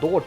2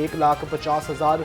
1,50,000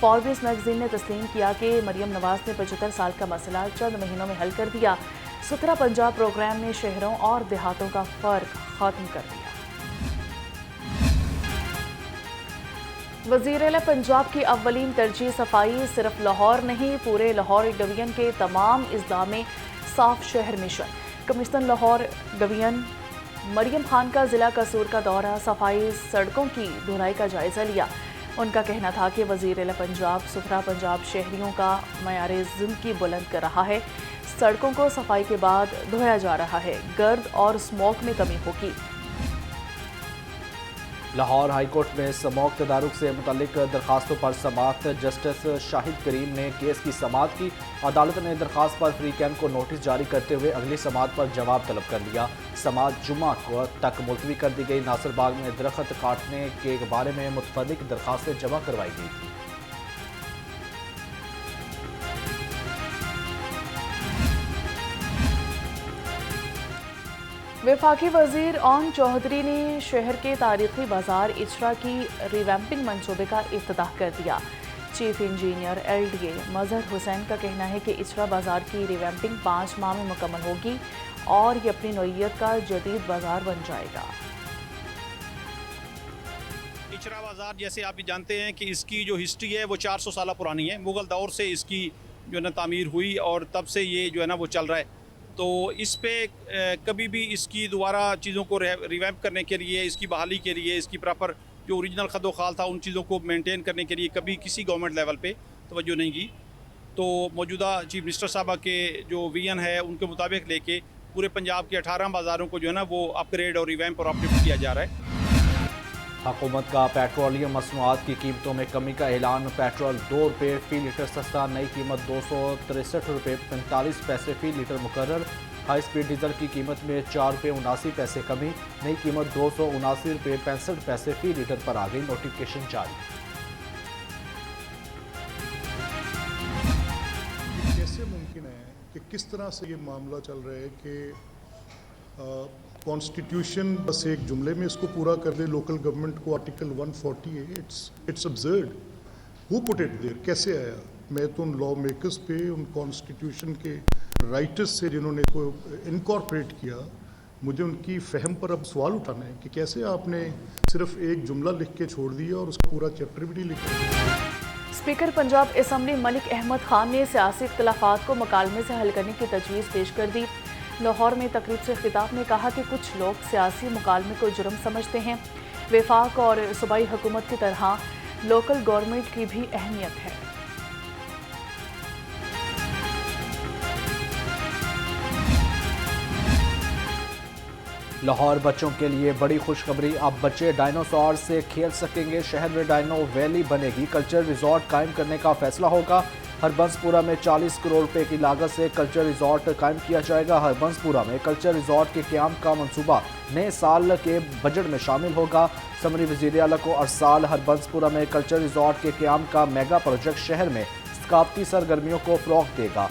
Forbes magazine نے تسلیم کیا کہ مریم نواز نے 75 سال کا مسئلہ چند مہینوں میں حل کر دیا۔ ستھرا پنجاب پروگرام نے شہروں اور دیہاتوں کا فرق ختم کر دیا۔ وزیر اعلیٰ پنجاب کی اولین ترجیح صفائی، صرف لاہور نہیں پورے لاہور ڈویژن کے تمام اضلاع میں صاف شہر مشن۔ کمشنر لاہور ڈویژن مریم خان کا ضلع قصور کا دورہ، صفائی سڑکوں کی دھلائی کا جائزہ لیا۔ ان کا کہنا تھا کہ وزیر اعلیٰ پنجاب ستھرا پنجاب شہریوں کا معیار زندگی بلند کر رہا ہے۔ سڑکوں کو صفائی کے بعد دھویا جا رہا ہے، گرد اور اسموک میں کمی ہوگی۔ لاہور ہائی کورٹ میں اسموک تدارک سے متعلق درخواستوں پر سماعت، جسٹس شاہد کریم نے کیس کی سماعت کی۔ عدالت نے درخواست پر فری کیمپ کو نوٹس جاری کرتے ہوئے اگلی سماعت پر جواب طلب کر لیا۔ سماعت جمعہ تک ملتوی کر دی گئی۔ ناصر باغ میں درخت کاٹنے کے بارے میں متفرق درخواستیں جمع کروائی گئی تھیں۔ وفاقی وزیر اون چودھری نے شہر کے تاریخی بازار اچرا کی ریویمپنگ منصوبے کا افتتاح کر دیا۔ چیف انجینئر LDA مظہر حسین کا کہنا ہے کہ اچرا بازار کی ریویمپنگ 5 ماہ میں مکمل ہوگی اور یہ اپنی نوعیت کا جدید بازار بن جائے گا۔ اچرا بازار جیسے آپ جانتے ہیں کہ اس کی جو ہسٹری ہے وہ 400 سالہ پرانی ہے۔ مغل دور سے اس کی جو ہے نا تعمیر ہوئی اور تب سے یہ جو ہے نا وہ چل رہا ہے۔ تو اس پہ کبھی بھی اس کی دوبارہ چیزوں کو ریویمپ کرنے کے لیے، اس کی بحالی کے لیے، اس کی پراپر جو اوریجنل خد و خال تھا ان چیزوں کو مینٹین کرنے کے لیے کبھی کسی گورنمنٹ لیول پہ توجہ نہیں کی۔ تو موجودہ چیف منسٹر صاحبہ کے جو ویژن ہے ان کے مطابق لے کے پورے پنجاب کے 18 بازاروں کو جو ہے نا وہ اپ گریڈ اور ریویمپ اور اپڈیٹ کیا جا رہا ہے۔ حکومت کا پیٹرولیم مصنوعات کی قیمتوں میں کمی کا اعلان۔ پیٹرول 2 روپے فی لیٹر سستا، نئی قیمت 263 روپے 45 پیسے فی لیٹر مقرر۔ ہائی سپیڈ ڈیزل کی قیمت میں 4 روپے 79 پیسے کمی، نئی قیمت 279 روپے 65 پیسے فی لیٹر پر آ گئی۔ نوٹیفکیشن جاری۔ کیسے ممکن ہے کہ کس طرح سے یہ معاملہ چل رہا ہے کہ کانسٹیٹیوشن بس ایک جملے میں اس کو پورا کر دے، لوکل گورنمنٹ کو article 140 it's absurd. Who put it there? کیسے آیا؟ میں تو ان لا میکرز پہ، ان کانسٹیٹیوشن کے رائٹرز سے جنہوں نے کو انکارپوریٹ کیا، مجھے ان کی فہم پر اب سوال اٹھانا ہے کہ کیسے آپ نے صرف ایک جملہ لکھ کے چھوڑ دیا اور اس کا پورا چیپٹر بھی نہیں لکھا۔ اسپیکر پنجاب اسمبلی ملک احمد خان نے سیاسی اختلافات کو مکالمے سے حل کرنے کی تجویز پیش کر دی۔ لاہور میں تقریب سے خطاب میں کہا کہ کچھ لوگ سیاسی مکالمے کو جرم سمجھتے ہیں۔ وفاق اور صوبائی حکومت کی طرح لوکل گورنمنٹ کی بھی اہمیت ہے۔ لاہور بچوں کے لیے بڑی خوشخبری، اب بچے ڈائنوسار سے کھیل سکیں گے۔ شہر میں ڈائنو ویلی بنے گی۔ کلچر ریزورٹ قائم کرنے کا فیصلہ ہوگا۔ ہربنس پورہ میں 40 کروڑ روپے کی لاگت سے کلچر ریزورٹ قائم کیا جائے گا۔ ہربنس پورہ میں کلچر ریزورٹ کے قیام کا منصوبہ نئے سال کے بجٹ میں شامل ہوگا۔ سمری وزیر اعلیٰ کو ارسال۔ ہربنس پورہ میں کلچر ریزورٹ کے قیام کا میگا پروجیکٹ شہر میں ثقافتی سرگرمیوں کو فروغ دے گا۔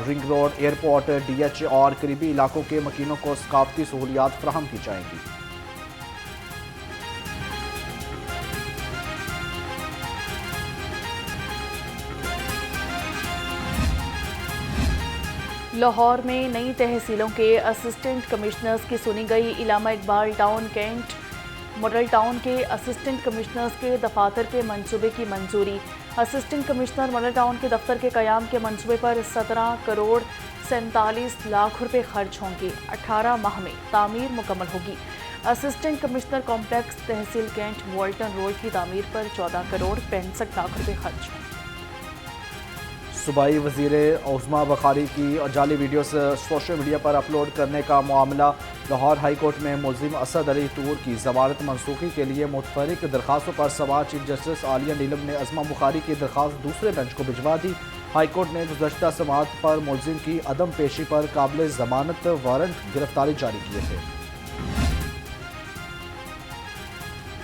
رنگ روڈ، ایئرپورٹ، DH اور قریبی علاقوں کے مکینوں کو ثقافتی سہولیات فراہم کی جائیں گی۔ لاہور میں نئی تحصیلوں کے اسسٹنٹ کمشنرز کی سنی گئی۔ Allama Iqbal town cantt model town کے اسسٹنٹ کمشنرز کے دفاتر کے منصوبے کی منظوری۔ اسسٹنٹ کمشنر ماڈل ٹاؤن کے دفتر کے قیام کے منصوبے پر 17 کروڑ 47 لاکھ روپے خرچ ہوں گے۔ 18 ماہ میں تعمیر مکمل ہوگی۔ اسسٹنٹ کمشنر کمپلیکس تحصیل کینٹ والٹن روڈ کی تعمیر پر 14 کروڑ 65 لاکھ روپے خرچ ہوں گے۔ صوبائی وزیر عظمیٰ بخاری کی جعلی ویڈیوز سوشل میڈیا پر اپلوڈ کرنے کا معاملہ۔ لاہور ہائی کورٹ میں ملزم اسد علی طور کی ضمانت منسوخی کے لیے متفرق درخواستوں پر سماعت۔ چیف جسٹس عالیہ نیلم نے عظمیٰ بخاری کی درخواست دوسرے بینچ کو بھجوا دی۔ ہائی کورٹ نے گزشتہ سماعت پر ملزم کی عدم پیشی پر قابل ضمانت وارنٹ گرفتاری جاری کیے تھے۔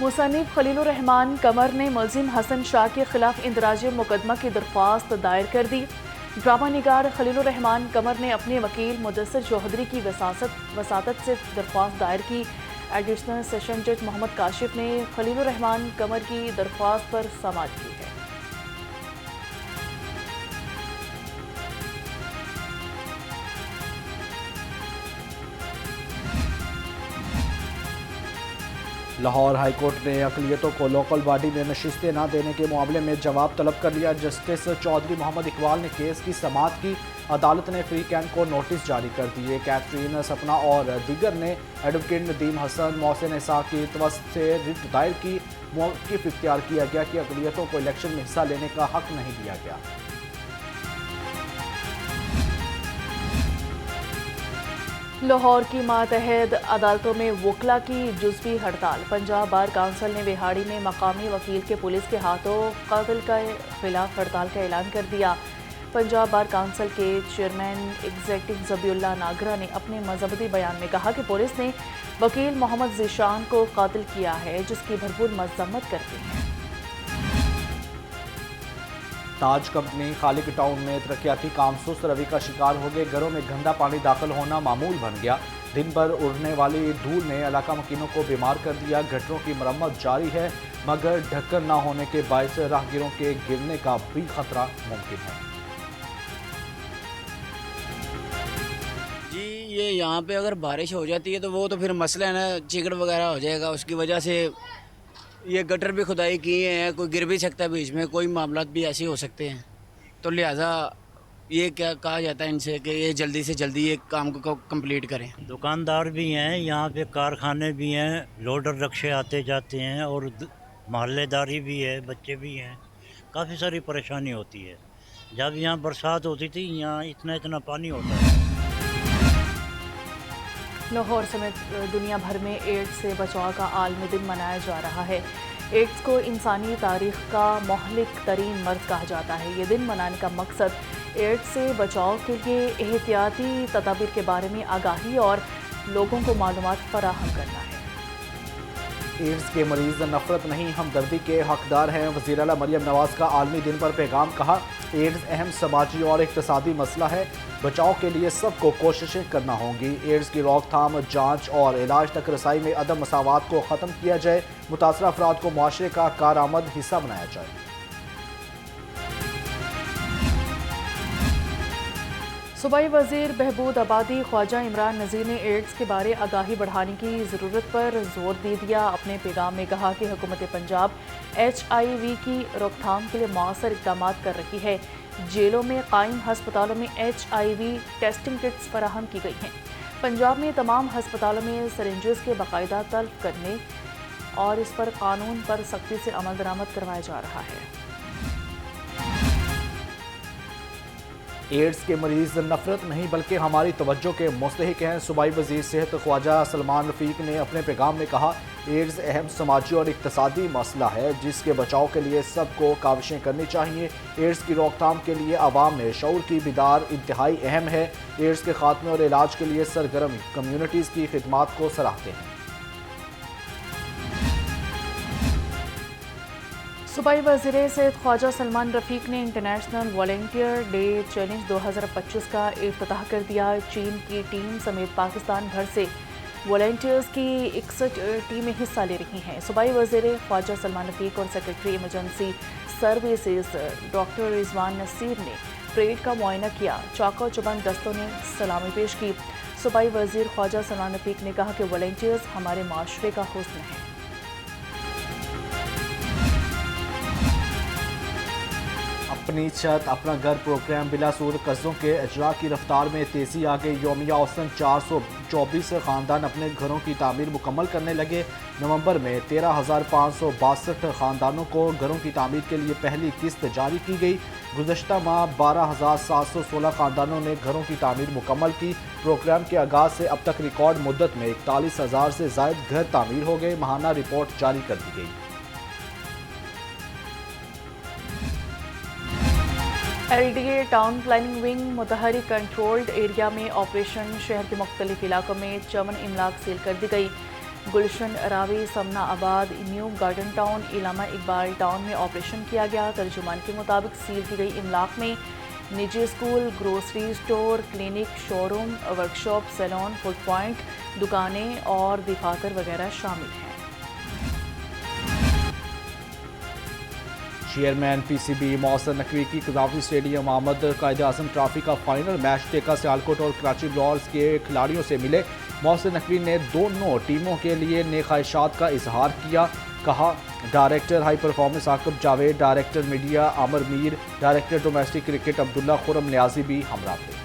مصنف خلیل الرحمان قمر نے ملزم حسن شاہ کے خلاف اندراج مقدمہ کی درخواست دائر کر دی۔ ڈرامہ نگار خلیل الرحمان قمر نے اپنے وکیل مدثر چودھری کی وساطت سے درخواست دائر کی۔ ایڈیشنل سیشن جج محمد کاشف نے خلیل الرحمان قمر کی درخواست پر سماعت کی ہے۔ لاہور ہائی کورٹ نے اقلیتوں کو لوکل باڈی میں نشستیں نہ دینے کے معاملے میں جواب طلب کر لیا۔ جسٹس چودھری محمد اقبال نے کیس کی سماعت کی۔ عدالت نے فری کین کو نوٹس جاری کر دیے۔ کیترین سپنا اور دیگر نے ایڈوکیٹ ندیم حسن، محسن اسحاق کی توسط سے رٹ دائر کی۔ موقف اختیار کیا گیا کہ اقلیتوں کو الیکشن میں حصہ لینے کا حق نہیں دیا گیا۔ لاہور کی ماتحت عدالتوں میں وکلا کی جزوی ہڑتال۔ پنجاب بار کونسل نے وہاڑی میں مقامی وکیل کے پولیس کے ہاتھوں قتل کے خلاف ہڑتال کا اعلان کر دیا۔ پنجاب بار کونسل کے چیئرمین ایگزیکٹو ذبیح اللہ ناگرہ نے اپنے مذہبی بیان میں کہا کہ پولیس نے وکیل محمد ذیشان کو قتل کیا ہے، جس کی بھرپور مذمت کرتے ہیں۔ تاج کمپنی خالق ٹاؤن میں ترقیاتی کام سست روی کا شکار ہو گئے۔ گھروں میں گندا پانی داخل ہونا معمول بن گیا۔ دن بھر اڑنے والی دھول نے علاقہ مکینوں کو بیمار کر دیا۔ گٹروں کی مرمت جاری ہے، مگر ڈھکن نہ ہونے کے باعث راہگیروں کے گرنے کا بھی خطرہ ممکن ہے۔ جی یہ یہاں پہ اگر بارش ہو جاتی ہے تو وہ تو پھر مسئلہ ہے نا، چیکڑ وغیرہ ہو جائے گا، اس کی وجہ سے یہ گٹر بھی کھدائی کیے ہیں، کوئی گر بھی سکتا ہے بیچ میں، کوئی معاملات بھی ایسے ہو سکتے ہیں، تو لہٰذا یہ کیا کہا جاتا ہے ان سے کہ یہ جلدی سے جلدی یہ کام کو کمپلیٹ کریں۔ دکاندار بھی ہیں یہاں پہ، کارخانے بھی ہیں، لوڈر رکشے آتے جاتے ہیں، اور محلے داری بھی ہے، بچے بھی ہیں، کافی ساری پریشانی ہوتی ہے۔ جب یہاں برسات ہوتی تھی یہاں اتنا پانی ہوتا ہے۔ لاہور سمیت دنیا بھر میں ایڈز سے بچاؤ کا عالمی دن منایا جا رہا ہے۔ ایڈز کو انسانی تاریخ کا مہلک ترین مرض کہا جاتا ہے۔ یہ دن منانے کا مقصد ایڈز سے بچاؤ کے لیے احتیاطی تدابیر کے بارے میں آگاہی اور لوگوں کو معلومات فراہم کرنا ہے۔ ایڈز کے مریض نفرت نہیں ہمدردی کے حقدار ہیں۔ وزیر اعلیٰ مریم نواز کا عالمی دن پر پیغام، کہا ایڈز اہم سماجی اور اقتصادی مسئلہ ہے، بچاؤ کے لیے سب کو کوششیں کرنا ہوں گی۔ ایڈز کی روک تھام، جانچ اور علاج تک رسائی میں عدم مساوات کو ختم کیا جائے، متاثرہ افراد کو معاشرے کا کارآمد حصہ بنایا جائے۔ صوبائی وزیر بہبود آبادی خواجہ عمران نذیر نے ایڈز کے بارے آگاہی بڑھانے کی ضرورت پر زور دے دیا۔ اپنے پیغام میں کہا کہ حکومت پنجاب HIV کی روک تھام کے لیے مؤثر اقدامات کر رہی ہے۔ جیلوں میں قائم ہسپتالوں میں HIV ٹیسٹنگ کٹس فراہم کی گئی ہیں۔ پنجاب میں تمام ہسپتالوں میں سرنجز کے باقاعدہ طلب کرنے اور اس پر قانون پر سختی سے عمل درآمد کروایا جا رہا ہے۔ ایڈز کے مریض نفرت نہیں بلکہ ہماری توجہ کے مستحق ہیں۔ صوبائی وزیر صحت خواجہ سلمان رفیق نے اپنے پیغام میں کہا ایڈز اہم سماجی اور اقتصادی مسئلہ ہے، جس کے بچاؤ کے لیے سب کو کاوشیں کرنی چاہیے۔ ایڈز کی روک تھام کے لیے عوام میں شعور کی بیدار انتہائی اہم ہے۔ ایڈز کے خاتمے اور علاج کے لیے سرگرم کمیونٹیز کی خدمات کو سراہتے ہیں۔ صوبائی وزیر صحت خواجہ سلمان رفیق نے انٹرنیشنل والنٹیئر ڈے چیلنج 2025 کا افتتاح کر دیا۔ چین کی ٹیم سمیت پاکستان بھر سے والنٹیئرز کی 61 ٹیمیں حصہ لے رہی ہیں۔ صوبائی وزیر خواجہ سلمان رفیق اور سیکرٹری ایمرجنسی سروسز ڈاکٹر رضوان نصیر نے پریڈ کا معائنہ کیا۔ چاقو چبند دستوں نے سلامی پیش کی۔ صوبائی وزیر خواجہ سلمان رفیق نے کہا کہ والنٹیئرز ہمارے معاشرے کا حسن ہے۔ اپنی چھت اپنا گھر پروگرام بلا سود قرضوں کے اجراء کی رفتار میں تیزی آ گئی۔ یومیہ اوسطاً 424 خاندان اپنے گھروں کی تعمیر مکمل کرنے لگے۔ نومبر میں 13,562 خاندانوں کو گھروں کی تعمیر کے لیے پہلی قسط جاری کی گئی۔ گزشتہ ماہ 12,716 خاندانوں نے گھروں کی تعمیر مکمل کی۔ پروگرام کے آغاز سے اب تک ریکارڈ مدت میں 41,000 سے زائد گھر تعمیر ہو گئے۔ ماہانہ رپورٹ جاری کر دی گئی۔ LDA ٹاؤن پلاننگ ونگ متحرک کنٹرولڈ ایریا میں آپریشن، شہر کے مختلف علاقوں میں چمن املاک سیل کر دی گئی۔ گلشن راوی، سمنا آباد، نیو گارڈن ٹاؤن، علامہ اقبال ٹاؤن میں آپریشن کیا گیا۔ ترجمان کے مطابق سیل کی گئی املاک میں نجی اسکول، گروسری اسٹور، کلینک، شو روم، ورکشاپ، سیلون، فوڈ پوائنٹ، دکانیں اور دفاتر وغیرہ شامل ہیں۔ چیئرمین PCB محسن نقوی کی قذافی اسٹیڈیم آمد۔ قائد اعظم ٹرافی کا فائنل میچ ٹیکا سیالکوٹ اور کراچی بلورز کے کھلاڑیوں سے ملے۔ محسن نقوی نے دونوں ٹیموں کے لیے نیک خواہشات کا اظہار کیا. کہا director high performance Aqib Javed, director media Aamir Mir, director domestic cricket Abdullah Khurram Niazi بھی ہمراہ تھے.